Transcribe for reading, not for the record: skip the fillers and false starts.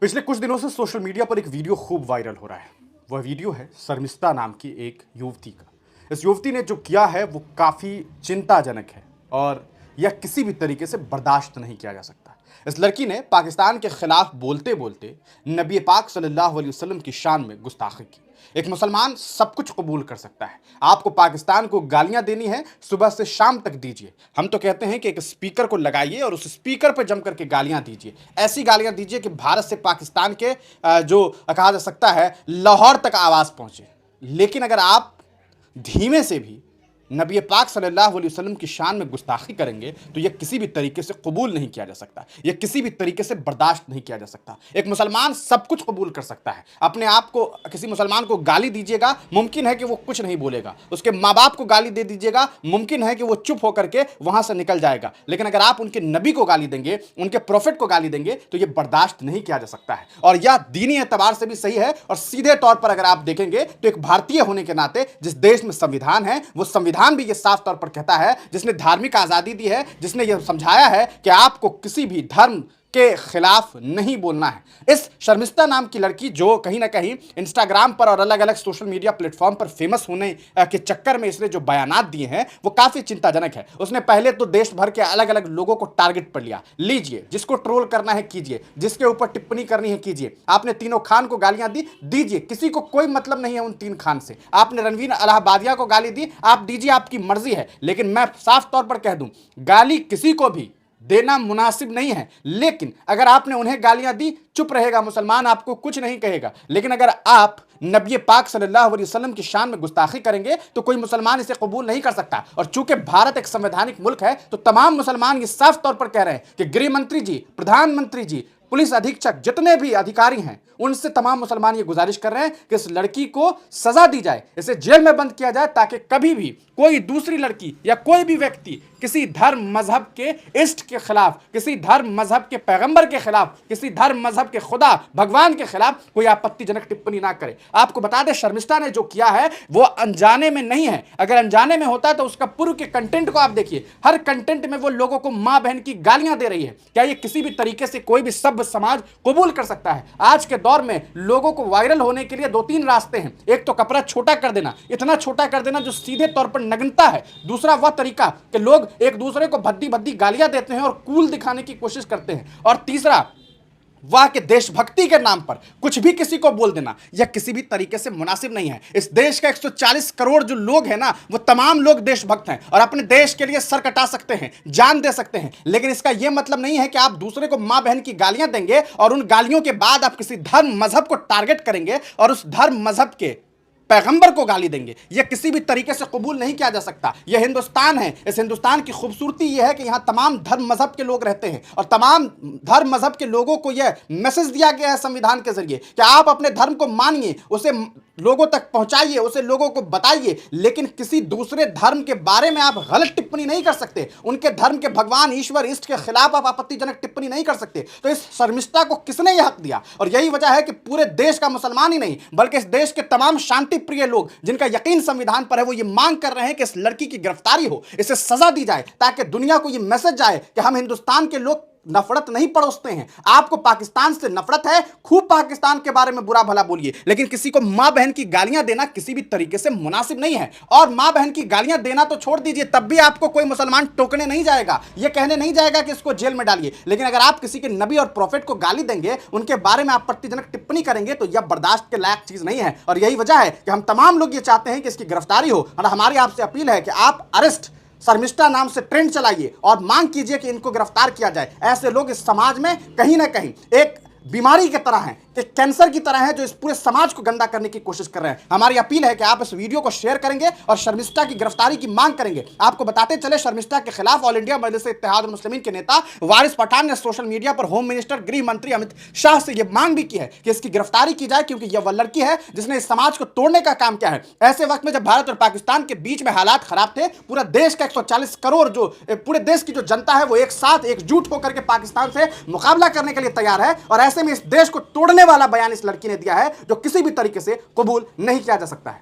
पिछले कुछ दिनों से सोशल मीडिया पर एक वीडियो खूब वायरल हो रहा है। वह वीडियो है शर्मिष्ठा नाम की एक युवती का। इस युवती ने जो किया है वो काफ़ी चिंताजनक है और यह किसी भी तरीके से बर्दाश्त नहीं किया जा सकता। इस लड़की ने पाकिस्तान के खिलाफ बोलते बोलते नबी पाक सल्लल्लाहु अलैहि वसल्लम की शान में गुस्ताखी की। एक मुसलमान सब कुछ कबूल कर सकता है। आपको पाकिस्तान को गालियां देनी है, सुबह से शाम तक दीजिए। हम तो कहते हैं कि एक स्पीकर को लगाइए और उस स्पीकर पर जम करके गालियां दीजिए। ऐसी गालियां दीजिए कि भारत से पाकिस्तान के जो कहा जा सकता है लाहौर तक आवाज़ पहुंचे। लेकिन अगर आप धीमे से भी नबी पाक सल्लल्लाहु अलैहि वसल्लम की शान में गुस्ताखी करेंगे तो यह किसी भी तरीके से कबूल नहीं किया जा सकता, यह किसी भी तरीके से बर्दाश्त नहीं किया जा सकता। एक मुसलमान सब कुछ कबूल कर सकता है। अपने आप को किसी मुसलमान को गाली दीजिएगा, मुमकिन है कि वो कुछ नहीं बोलेगा। उसके माँ बाप को गाली दे दीजिएगा, मुमकिन है कि वो चुप होकर के वहां से निकल जाएगा। लेकिन अगर आप उनके नबी को गाली देंगे, उनके प्रोफेट को गाली देंगे तो यह बर्दाश्त नहीं किया जा सकता है। और यह दीनी एतबार से भी सही है और सीधे तौर पर अगर आप देखेंगे तो एक भारतीय होने के नाते जिस देश में संविधान है वो संविधान भी ये साफ तौर पर कहता है, जिसने धार्मिक आजादी दी है, जिसने ये समझाया है कि आपको किसी भी धर्म के खिलाफ नहीं बोलना है। इस शर्मिष्ठा नाम की लड़की जो कहीं ना कहीं इंस्टाग्राम पर और अलग अलग सोशल मीडिया प्लेटफॉर्म पर फेमस होने के चक्कर में इसने जो बयानात दिए हैं वो काफी चिंताजनक है। उसने पहले तो देश भर के अलग अलग लोगों को टारगेट पर लिया। लीजिए, जिसको ट्रोल करना है कीजिए, जिसके ऊपर टिप्पणी करनी है कीजिए। आपने तीनों खान को गालियां दी, दीजिए, किसी को कोई मतलब नहीं है उन तीन खान से। आपने रणवीर अलाहाबादिया को गाली दी, आप दीजिए, आपकी मर्जी है। लेकिन मैं साफ तौर पर कह दूं, गाली किसी को भी देना मुनासिब नहीं है। लेकिन अगर आपने उन्हें गालियां दी, चुप रहेगा मुसलमान, आपको कुछ नहीं कहेगा। लेकिन अगर आप नबी पाक सल्लल्लाहु अलैहि वसल्लम की शान में गुस्ताखी करेंगे तो कोई मुसलमान इसे कबूल नहीं कर सकता। और चूंकि भारत एक संवैधानिक मुल्क है तो तमाम मुसलमान ये साफ तौर पर कह रहे हैं कि गृह मंत्री जी, प्रधानमंत्री जी, पुलिस अधीक्षक, जितने भी अधिकारी हैं, उनसे तमाम मुसलमान ये गुजारिश कर रहे हैं कि इस लड़की को सजा दी जाए, इसे जेल में बंद किया जाए, ताकि कभी भी कोई दूसरी लड़की या कोई भी व्यक्ति किसी धर्म मजहब के इष्ट के खिलाफ, किसी धर्म मजहब के पैगंबर के खिलाफ, किसी धर्म मजहब के खुदा भगवान के खिलाफ कोई आपत्तिजनक टिप्पणी ना करे। आपको बता दें, शर्मिष्ठा ने जो किया है वो अनजाने में नहीं है। अगर अनजाने में होता तो उसका पूर्व के कंटेंट को आप देखिए। हर कंटेंट में वो लोगों को मां बहन की गालियां दे रही है। क्या ये किसी भी तरीके से कोई भी सभ्य समाज कबूल कर सकता है? आज के दौर में लोगों को वायरल होने के लिए दो तीन रास्ते हैं। एक तो कपड़ा छोटा कर देना, इतना छोटा कर देना जो सीधे तौर पर नग्नता है। दूसरा वह तरीका कि लोग एक दूसरे को भद्दी भद्दी गालियां देते हैं और कूल दिखाने की कोशिश करते हैं। और तीसरा वह के देशभक्ति के नाम पर कुछ भी किसी को बोल देना, यह किसी भी तरीके से मुनासिब नहीं है। इस देश का 140 करोड़ जो लोग हैं ना, वो तमाम लोग देशभक्त हैं और अपने देश के लिए सर कटा सकते हैं, जान दे सकते हैं। लेकिन इसका यह मतलब नहीं है कि आप दूसरे को मां बहन की गालियां देंगे और उन गालियों के बाद आप किसी धर्म मजहब को टारगेट करेंगे और उस धर्म मजहब के पैगंबर को गाली देंगे। यह किसी भी तरीके से कबूल नहीं किया जा सकता। यह हिंदुस्तान है। इस हिंदुस्तान की खूबसूरती यह है कि यहां तमाम धर्म मजहब के लोग रहते हैं और तमाम धर्म मजहब के लोगों को यह मैसेज दिया गया है संविधान के जरिए कि आप अपने धर्म को मानिए, उसे लोगों तक पहुंचाइए, उसे लोगों को बताइए। लेकिन किसी दूसरे धर्म के बारे में आप गलत टिप्पणी नहीं कर सकते। उनके धर्म के भगवान, ईश्वर, इष्ट के खिलाफ आप आपत्तिजनक टिप्पणी नहीं कर सकते। तो इस शर्मिष्ठा को किसने यह हक दिया? और यही वजह है कि पूरे देश का मुसलमान ही नहीं बल्कि इस देश के तमाम शांति प्रिय लोग जिनका यकीन संविधान पर है वो ये मांग कर रहे हैं कि इस लड़की की गिरफ्तारी हो, इसे सजा दी जाए, ताकि दुनिया को ये मैसेज जाए कि हम हिंदुस्तान के लोग नफरत नहीं परोसते हैं। आपको पाकिस्तान से नफरत है, खूब पाकिस्तान के बारे में बुरा भला बोलिए, लेकिन किसी को मां बहन की गालियां देना किसी भी तरीके से मुनासिब नहीं है। और मां बहन की गालियां देना तो छोड़ दीजिए, तब भी आपको कोई मुसलमान टोकने नहीं जाएगा, यह कहने नहीं जाएगा कि इसको जेल में डालिए। लेकिन अगर आप किसी के नबी और प्रोफेट को गाली देंगे, उनके बारे में आपत्तिजनक टिप्पणी करेंगे तो यह बर्दाश्त के लायक चीज नहीं है। और यही वजह है कि हम तमाम लोग ये चाहते हैं कि इसकी गिरफ्तारी हो। और हमारी आपसे अपील है कि आप अरेस्ट शर्मिष्ठा नाम से ट्रेंड चलाइए और मांग कीजिए कि इनको गिरफ्तार किया जाए। ऐसे लोग इस समाज में कहीं ना कहीं एक बीमारी की तरह हैं, कि कैंसर की तरह है, जो इस पूरे समाज को गंदा करने की कोशिश कर रहे हैं। हमारी अपील है कि आप इस वीडियो को शेयर करेंगे और शर्मिष्ठा की गिरफ्तारी की मांग करेंगे। आपको बताते चले, शर्मिष्ठा के खिलाफ ऑल इंडिया मजलिस इत्तेहादुल मुस्लिमीन के नेता वारिस पठान ने सोशल मीडिया पर होम मिनिस्टर, गृह मंत्री अमित शाह से यह मांग भी की है कि इसकी गिरफ्तारी की जाए, क्योंकि यह वह लड़की है जिसने इस समाज को तोड़ने का काम किया है। ऐसे वक्त में जब भारत और पाकिस्तान के बीच में हालात खराब थे, पूरा देश का 140 करोड़ जो पूरे देश की जो जनता है वो एक साथ एकजुट होकर के पाकिस्तान से मुकाबला करने के लिए तैयार है। और ऐसे में इस देश को तोड़ने वाला बयान इस लड़की ने दिया है जो किसी भी तरीके से कबूल नहीं किया जा सकता है।